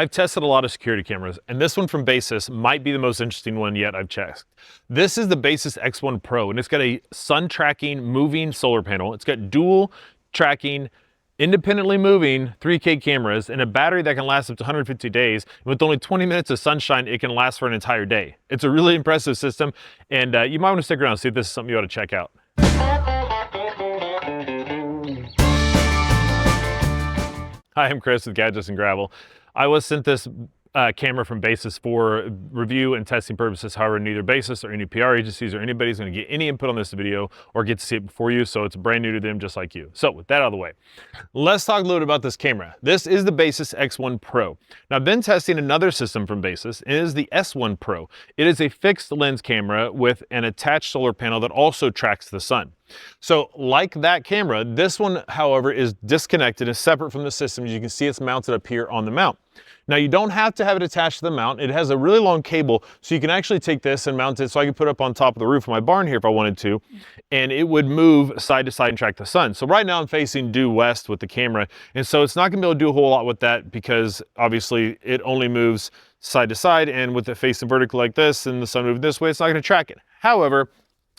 I've tested a lot of security cameras, and this one from Baseus might be the most interesting one yet I've checked. This is the Baseus X1 Pro, and it's got a sun tracking moving solar panel. It's got dual tracking, independently moving 3K cameras, and a battery that can last up to 150 days. And with only 20 minutes of sunshine, it can last for an entire day. It's a really impressive system, and you might want to stick around and see if this is something you ought to check out. Hi, I'm Chris with Gadgets and Gravel. I was sent this camera from Baseus for review and testing purposes. However, neither Baseus or any PR agencies or anybody's going to get any input on this video or get to see it before you, so it's brand new to them just like you. So with that out of the way, let's talk a little bit about this camera. This is the Baseus X1 Pro. Now, I've been testing another system from Baseus. It is the S1 Pro. It is a fixed lens camera with an attached solar panel that also tracks the sun. So like that camera, this one, however, is disconnected and separate from the system. As you can see, it's mounted up here on the mount. Now, you don't have to have it attached to the mount. It has a really long cable, so you can actually take this and mount it, so I can put it up on top of the roof of my barn here if I wanted to, and it would move side to side and track the sun. So right now I'm facing due west with the camera, and so it's not gonna be able to do a whole lot with that because obviously it only moves side to side, and with it facing vertical like this and the sun moving this way, it's not gonna track it. However,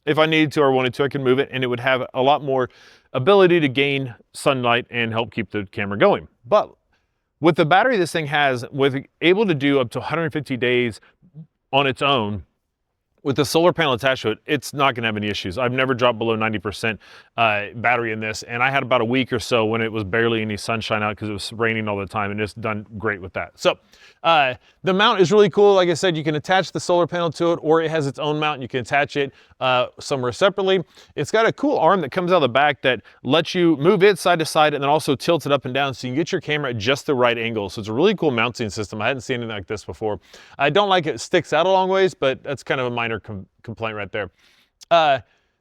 if I needed to or wanted to, I can move it, and it would have a lot more ability to gain sunlight and help keep the camera going. But with the battery this thing has, with able to do up to 150 days on its own, with the solar panel attached to it, it's not gonna have any issues. I've never dropped below 90% battery in this, and I had about a week or so when it was barely any sunshine out because it was raining all the time, and it's done great with that. So the mount is really cool. Like I said, you can attach the solar panel to it, or it has its own mount, and you can attach it somewhere separately. It's got a cool arm that comes out of the back that lets you move it side to side and then also tilt it up and down so you can get your camera at just the right angle. So it's a really cool mounting system. I hadn't seen anything like this before. I don't like it sticks out a long ways, but that's kind of a minor complaint right there.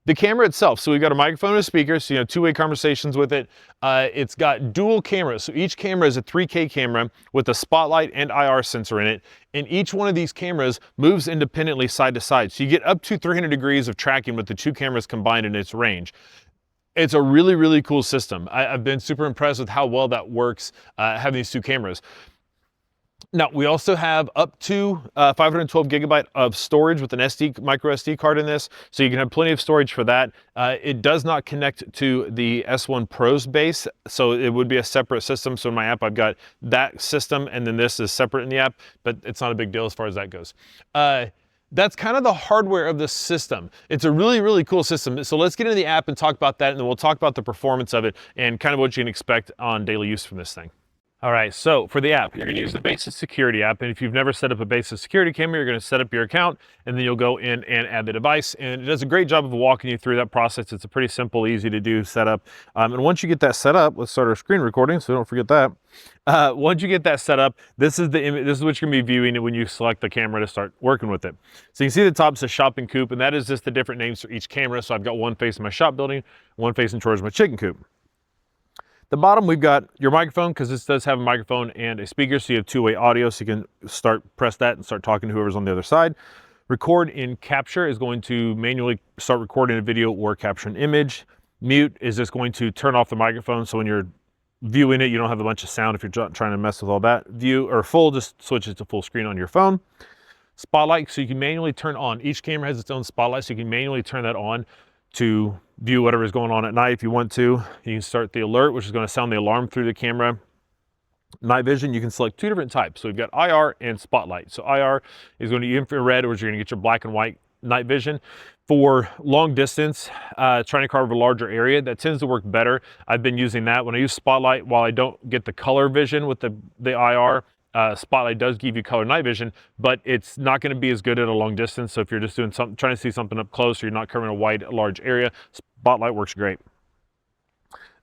The camera itself, so we've got a microphone and a speaker, so you know, two-way conversations with it. It's got dual cameras, so each camera is a 3K camera with a spotlight and IR sensor in it, and each one of these cameras moves independently side to side, so you get up to 300 degrees of tracking with the two cameras combined in its range. It's a really, really cool system. I've been super impressed with how well that works, having these two cameras. Now, we also have up to 512 gigabyte of storage with an micro SD card in this, so you can have plenty of storage for that. It does not connect to the S1 Pro's base, so it would be a separate system. So in my app, I've got that system, and then this is separate in the app, but it's not a big deal as far as that goes. That's kind of the hardware of the system. It's a really, really cool system. So let's get into the app and talk about that, and then we'll talk about the performance of it and kind of what you can expect on daily use from this thing. All right, so for the app, you're gonna use the Baseus Security app, and if you've never set up a Baseus Security camera, you're gonna set up your account, and then you'll go in and add the device, and it does a great job of walking you through that process. It's a pretty simple, easy to do setup, and once you get that set up, let's start our screen recording, so don't forget that. Once you get that set up, this is the image. This is what you're gonna be viewing when you select the camera to start working with it. So you can see the top says shopping coop, and that is just the different names for each camera. So I've got one facing my shop building, one facing towards my chicken coop. The bottom, we've got your microphone, because this does have a microphone and a speaker, so you have two-way audio, so you can press that and start talking to whoever's on the other side. Record in capture is going to manually start recording a video or capture an image. Mute is just going to turn off the microphone, so when you're viewing it, you don't have a bunch of sound if you're trying to mess with all that. View or full, just switch it to full screen on your phone. Spotlight, so you can manually turn on. Each camera has its own spotlight, so you can manually turn that on to view whatever is going on at night if you want to. You can start the alert, which is going to sound the alarm through the camera. Night vision, you can select two different types. So we've got IR and spotlight. So IR is going to be infrared, or you're going to get your black and white night vision. For long distance, trying to cover a larger area, that tends to work better. I've been using that. When I use spotlight, while I don't get the color vision with the IR, spotlight does give you color night vision, but it's not going to be as good at a long distance. So if you're just doing something, trying to see something up close, or you're not covering a wide, large area, spotlight works great.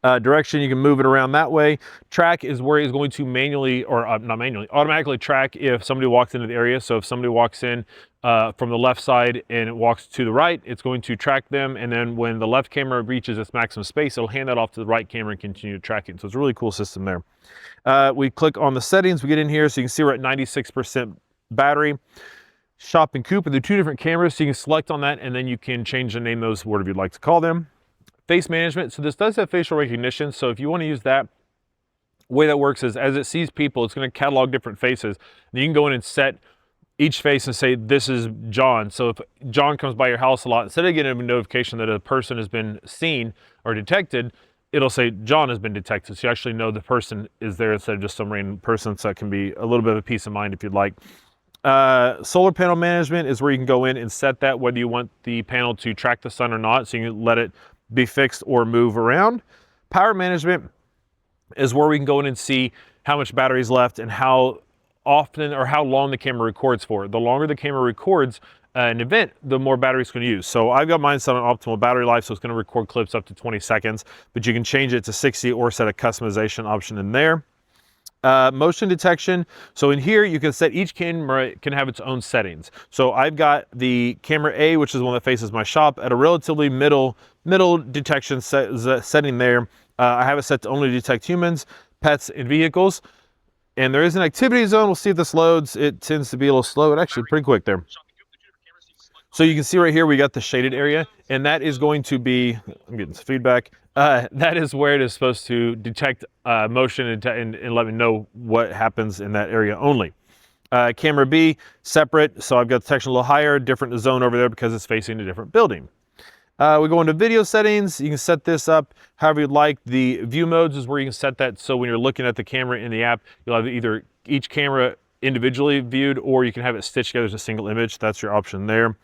Direction, you can move it around that way. Track is where it's going to manually, or not manually, automatically track if somebody walks into the area. So if somebody walks in from the left side and it walks to the right, it's going to track them. And then when the left camera reaches its maximum space, it'll hand that off to the right camera and continue tracking. So it's a really cool system there. We click on the settings, we get in here, so you can see we're at 96% battery. Shop and coop, and they're two different cameras, so you can select on that, and then you can change the name of those, whatever you'd like to call them. Face management, so this does have facial recognition, so if you want to use that, The way that works is as it sees people, it's going to catalog different faces. And you can go in and set each face and say, this is John. So if John comes by your house a lot, instead of getting a notification that a person has been seen or detected, it'll say John has been detected. So you actually know the person is there instead of just some random person. So that can be a little bit of a peace of mind if you'd like. Solar panel management is where you can go in and set that, whether you want the panel to track the sun or not. So you can let it be fixed or move around. Power management is where we can go in and see how much battery is left and how often or how long the camera records for. The longer the camera records an event, the more battery it's going to use. So I've got mine set on optimal battery life, so it's going to record clips up to 20 seconds, but you can change it to 60 or set a customization option in there. Motion detection. So in here, you can set each camera can have its own settings. So I've got the camera A, which is the one that faces my shop, at a relatively middle detection setting there. I have it set to only detect humans, pets, and vehicles. And there is an activity zone. We'll see if this loads. It tends to be a little slow. It actually pretty quick there. So you can see right here, we got the shaded area, and that is going to be, I'm getting some feedback. That is where it is supposed to detect motion and let me know what happens in that area only. Camera B, separate. So I've got detection a little higher, different zone over there because it's facing a different building. We go into video settings. You can set this up however you'd like. The view modes is where you can set that so when you're looking at the camera in the app, you'll have either each camera individually viewed or you can have it stitched together as a single image. That's your option there.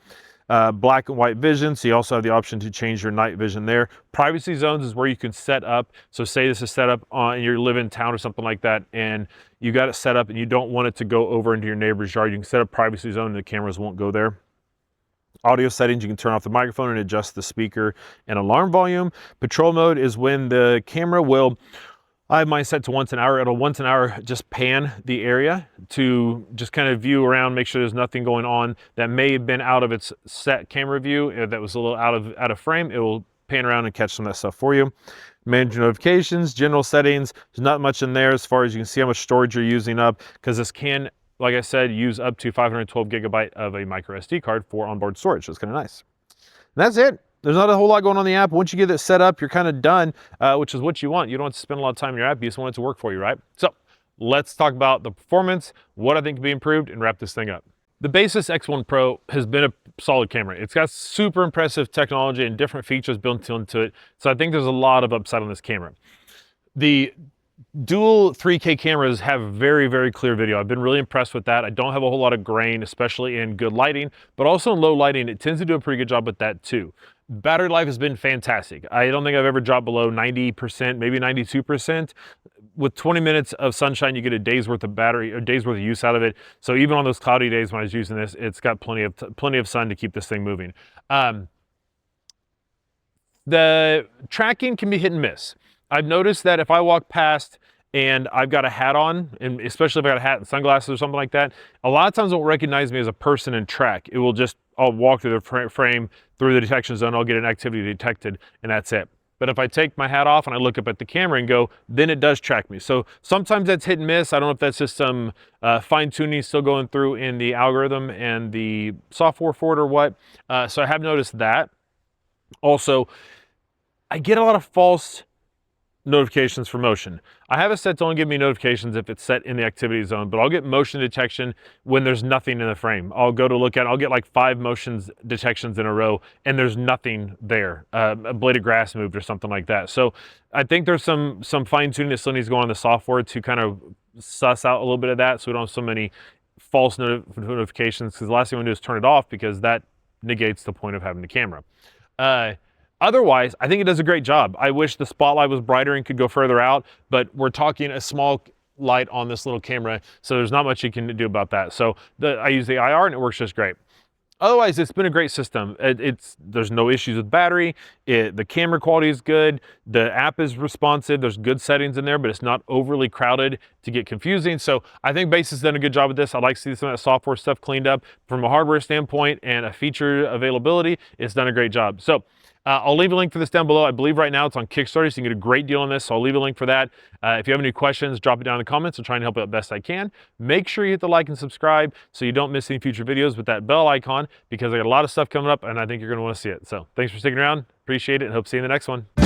Black and white vision, so you also have the option to change your night vision there. Privacy zones is where you can set up, so say this is set up on, you live in town or something like that, and you got it set up and you don't want it to go over into your neighbor's yard, you can set a privacy zone and the cameras won't go there. Audio settings, you can turn off the microphone and adjust the speaker and alarm volume. Patrol mode is when the camera will, I have mine set to once an hour. It'll once an hour just pan the area to just kind of view around, make sure there's nothing going on that may have been out of its set camera view, that was a little out of frame. It will pan around and catch some of that stuff for you. Manage notifications, general settings. There's not much in there as far as you can see how much storage you're using up, because this can, like I said, use up to 512 gigabyte of a micro SD card for onboard storage. So it's kind of nice. And that's it. There's not a whole lot going on in the app. Once you get it set up, you're kind of done, which is what you want. You don't want to spend a lot of time in your app. You just want it to work for you, right? So let's talk about the performance, what I think can be improved, and wrap this thing up. The Baseus X1 Pro has been a solid camera. It's got super impressive technology and different features built into it. So I think there's a lot of upside on this camera. The dual 3K cameras have very, very clear video. I've been really impressed with that. I don't have a whole lot of grain, especially in good lighting, but also in low lighting, it tends to do a pretty good job with that too. Battery life has been fantastic. I don't think I've ever dropped below 90%, maybe 92%. With 20 minutes of sunshine, you get a day's worth of battery, or day's worth of use out of it. So even on those cloudy days when I was using this, it's got plenty of sun to keep this thing moving. The tracking can be hit and miss. I've noticed that if I walk past and I've got a hat on, and especially if I got a hat and sunglasses or something like that, a lot of times it won't recognize me as a person and track. It will just, I'll walk through the frame, through the detection zone, I'll get an activity detected, and that's it. But if I take my hat off and I look up at the camera and go, then it does track me. So sometimes that's hit and miss. I don't know if that's just some fine tuning still going through in the algorithm and the software for it or what. So I have noticed that. Also, I get a lot of false notifications for motion. I have it set to only give me notifications if it's set in the activity zone, but I'll get motion detection when there's nothing in the frame. I'll go to look at it, I'll get like 5 motions detections in a row and there's nothing there. A blade of grass moved or something like that. So I think there's some fine tuning that still needs to go on the software to kind of suss out a little bit of that so we don't have so many false notifications, because the last thing we want to do is turn it off, because that negates the point of having the camera. Otherwise, I think it does a great job. I wish the spotlight was brighter and could go further out, but we're talking a small light on this little camera, so there's not much you can do about that. So I use the IR and it works just great. Otherwise, it's been a great system. There's no issues with battery. The camera quality is good. The app is responsive. There's good settings in there, but it's not overly crowded to get confusing. So I think Baseus has done a good job with this. I'd like to see some of that software stuff cleaned up. From a hardware standpoint and a feature availability, it's done a great job. So I'll leave a link for this down below. I believe right now it's on Kickstarter, so you can get a great deal on this, so I'll leave a link for that. If you have any questions, drop it down in the comments. I'll try and help out best I can. Make sure you hit the like and subscribe so you don't miss any future videos with that bell icon, because I got a lot of stuff coming up and I think you're going to want to see it. So thanks for sticking around. Appreciate it, and hope to see you in the next one.